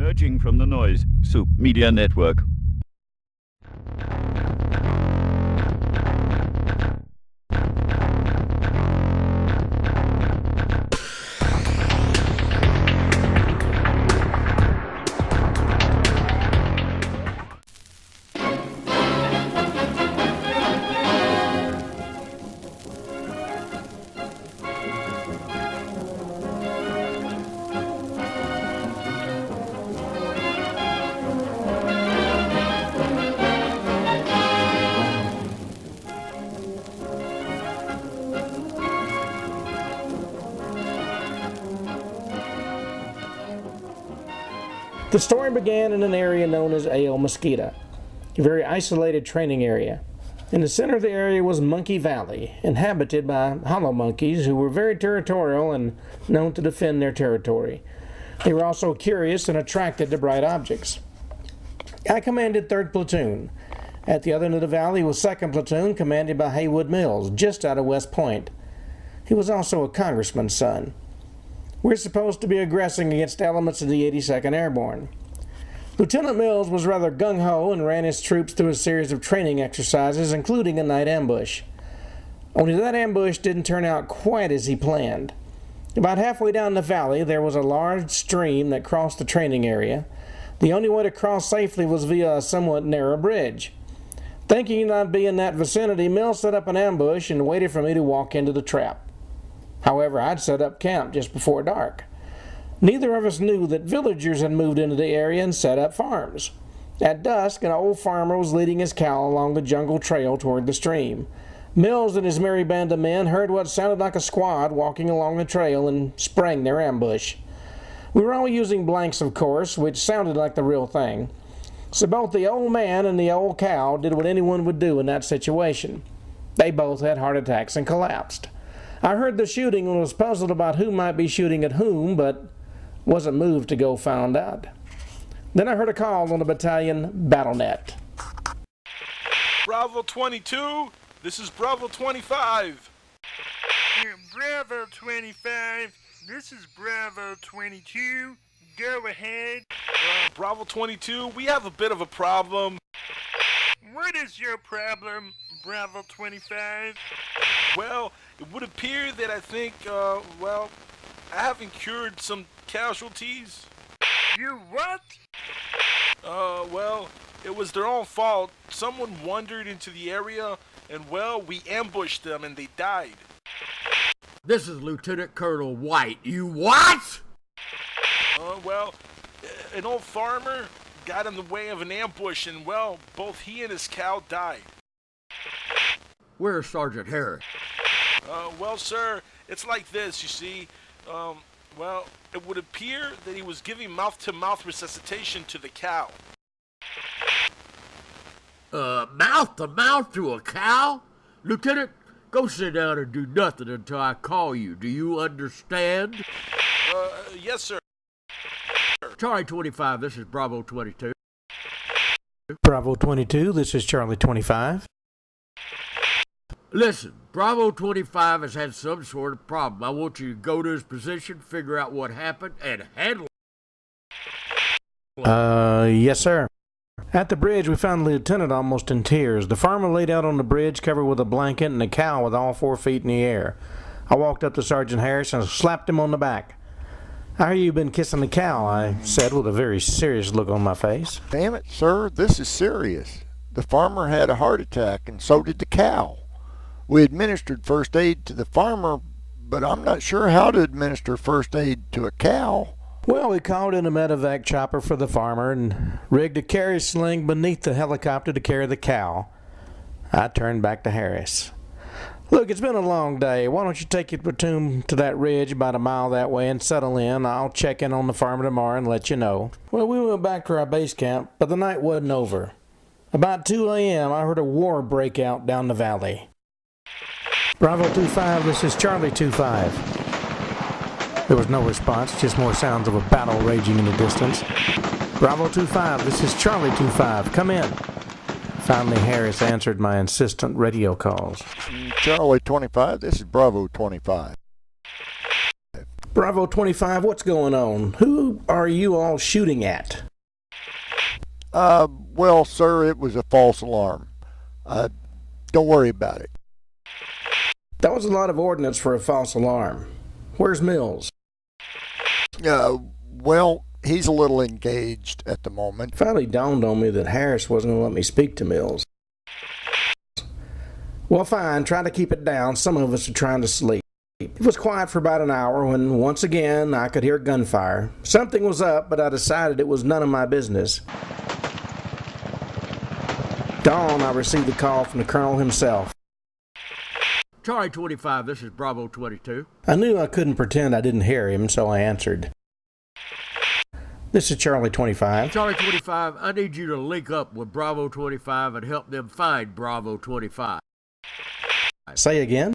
Emerging from the noise, Soup Media Network. The story began in an area known as El Mosquito, a very isolated training area. In the center of the area was Monkey Valley, inhabited by hollow monkeys who were very territorial and known to defend their territory. They were also curious and attracted to bright objects. I commanded 3rd Platoon. At the other end of the valley was 2nd Platoon, commanded by Haywood Mills, just out of West Point. He was also a congressman's son. We're supposed to be aggressing against elements of the 82nd Airborne. Lieutenant Mills was rather gung-ho and ran his troops through a series of training exercises, including a night ambush. Only that ambush didn't turn out quite as he planned. About halfway down the valley, there was a large stream that crossed the training area. The only way to cross safely was via a somewhat narrow bridge. Thinking I'd be in that vicinity, Mills set up an ambush and waited for me to walk into the trap. However, I'd set up camp just before dark. Neither of us knew that villagers had moved into the area and set up farms. At dusk, an old farmer was leading his cow along the jungle trail toward the stream. Mills and his merry band of men heard what sounded like a squad walking along the trail and sprang their ambush. We were all using blanks, of course, which sounded like the real thing. So both the old man and the old cow did what anyone would do in that situation. They both had heart attacks and collapsed. I heard the shooting and was puzzled about who might be shooting at whom, but wasn't moved to go find out. Then I heard a call on the battalion BattleNet. Bravo 22, this is Bravo 25. Bravo 25, this is Bravo 22. Go ahead. Bravo 22, we have a bit of a problem. What is your problem, Bravo 25? Well, it would appear that I haven't cured some casualties. You what? It was their own fault. Someone wandered into the area, and, we ambushed them, and they died. This is Lieutenant Colonel White. You what? An old farmer got in the way of an ambush, and, both he and his cow died. Where's Sergeant Harris? Sir, it's like this, you see. It would appear that he was giving mouth-to-mouth resuscitation to the cow. Mouth-to-mouth to a cow? Lieutenant, go sit down and do nothing until I call you. Do you understand? Yes, sir. Charlie 25, this is Bravo 22. Bravo 22, this is Charlie 25. Listen, Bravo 25 has had some sort of problem. I want you to go to his position, figure out what happened, and handle it. Yes, sir. At the bridge, we found the lieutenant almost in tears. The farmer laid out on the bridge, covered with a blanket, and the cow with all 4 feet in the air. I walked up to Sergeant Harris and slapped him on the back. "I hear you've been kissing the cow," I said with a very serious look on my face. Damn it, sir, this is serious. The farmer had a heart attack, and so did the cow. We administered first aid to the farmer, but I'm not sure how to administer first aid to a cow. Well, we called in a medevac chopper for the farmer and rigged a carry sling beneath the helicopter to carry the cow. I turned back to Harris. "Look, it's been a long day. Why don't you take your platoon to that ridge about a mile that way and settle in? I'll check in on the farmer tomorrow and let you know." Well, we went back to our base camp, but the night wasn't over. About 2 a.m., I heard a war break out down the valley. Bravo 25, this is Charlie 25. There was no response, just more sounds of a battle raging in the distance. Bravo 25, this is Charlie 25. Come in. Finally, Harris answered my insistent radio calls. Charlie 25, this is Bravo 25. Bravo 25, what's going on? Who are you all shooting at? Well, sir, it was a false alarm. Don't worry about it. That was a lot of ordnance for a false alarm. Where's Mills? Well, he's a little engaged at the moment. Finally dawned on me that Harris wasn't going to let me speak to Mills. Well, fine, try to keep it down. Some of us are trying to sleep. It was quiet for about an hour when, once again, I could hear gunfire. Something was up, but I decided it was none of my business. Dawn, I received a call from the colonel himself. Charlie 25, this is Bravo 22. I knew I couldn't pretend I didn't hear him, so I answered. This is Charlie 25. Charlie 25, I need you to link up with Bravo 25 and help them find Bravo 25. Say again?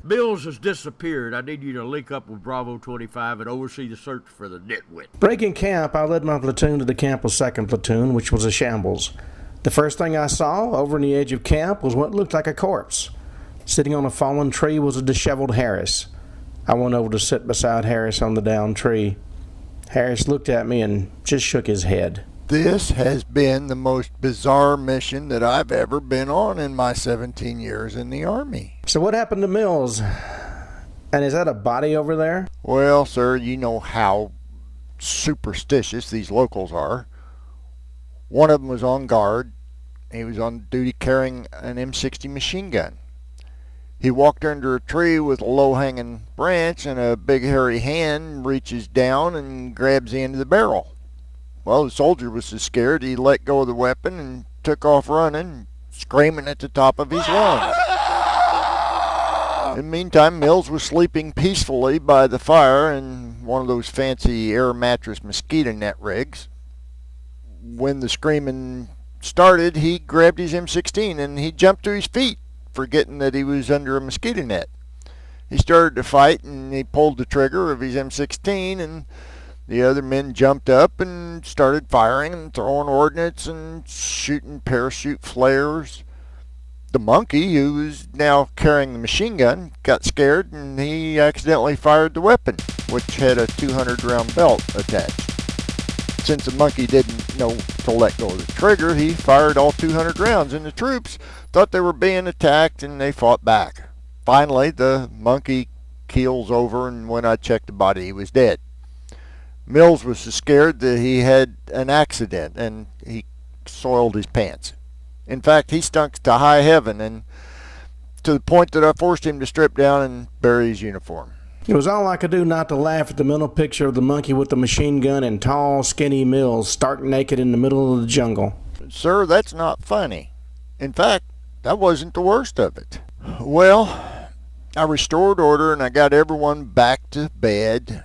Mills has disappeared. I need you to link up with Bravo 25 and oversee the search for the nitwit. Breaking camp, I led my platoon to the camp's second platoon, which was a shambles. The first thing I saw over on the edge of camp was what looked like a corpse. Sitting on a fallen tree was a disheveled Harris. I went over to sit beside Harris on the downed tree. Harris looked at me and just shook his head. This has been the most bizarre mission that I've ever been on in my 17 years in the Army. So what happened to Mills? And is that a body over there? Well, sir, you know how superstitious these locals are. One of them was on guard. He was on duty carrying an M60 machine gun. He walked under a tree with a low-hanging branch, and a big hairy hand reaches down and grabs the end of the barrel. Well, the soldier was so scared he let go of the weapon and took off running, screaming at the top of his lungs. In the meantime, Mills was sleeping peacefully by the fire in one of those fancy air mattress mosquito net rigs. When the screaming started, he grabbed his M16 and he jumped to his feet, forgetting that he was under a mosquito net. He started to fight and he pulled the trigger of his M16, and the other men jumped up and started firing and throwing ordnance and shooting parachute flares. The monkey, who was now carrying the machine gun, got scared and he accidentally fired the weapon, which had a 200-round belt attached. Since the monkey didn't know to let go of the trigger, he fired all 200 rounds, and the troops thought they were being attacked and they fought back. Finally, the monkey keels over, and when I checked the body, he was dead. Mills was so scared that he had an accident and he soiled his pants. In fact, he stunk to high heaven, and to the point that I forced him to strip down and bury his uniform. It was all I could do not to laugh at the mental picture of the monkey with the machine gun and tall, skinny Mills stark naked in the middle of the jungle. Sir, that's not funny. In fact, that wasn't the worst of it. Well, I restored order and I got everyone back to bed.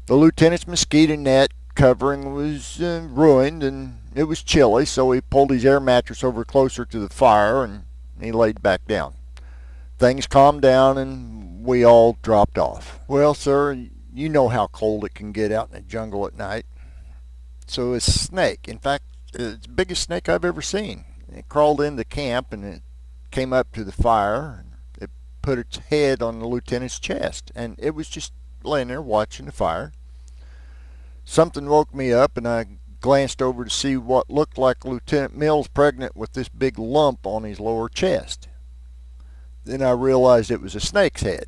The lieutenant's mosquito net covering was ruined and it was chilly, so he pulled his air mattress over closer to the fire and he laid back down. Things calmed down and we all dropped off. Well, sir, you know how cold it can get out in the jungle at night. So a snake, in fact, it's the biggest snake I've ever seen. It crawled into camp and it came up to the fire. It put its head on the lieutenant's chest and it was just laying there watching the fire. Something woke me up and I glanced over to see what looked like Lieutenant Mills pregnant with this big lump on his lower chest. Then I realized it was a snake's head.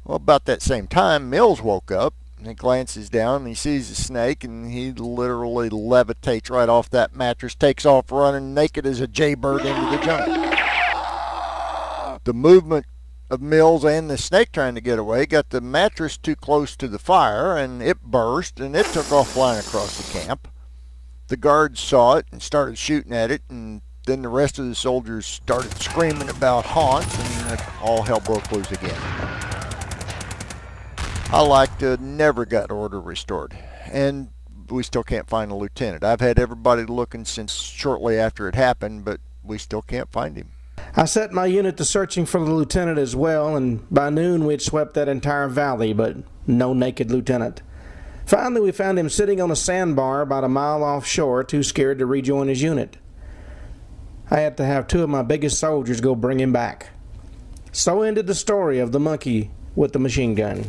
Well, about that same time, Mills woke up and he glances down and he sees the snake and he literally levitates right off that mattress, takes off running naked as a jaybird into the jungle. The movement of Mills and the snake trying to get away got the mattress too close to the fire and it burst and it took off flying across the camp. The guards saw it and started shooting at it, and then the rest of the soldiers started screaming about haunts and all hell broke loose again. I like to never got order restored, and we still can't find the lieutenant. I've had everybody looking since shortly after it happened, but we still can't find him. I set my unit to searching for the lieutenant as well, and by noon we had swept that entire valley, but no naked lieutenant. Finally, we found him sitting on a sandbar about a mile offshore, too scared to rejoin his unit. I had to have two of my biggest soldiers go bring him back. So ended the story of the monkey with the machine gun.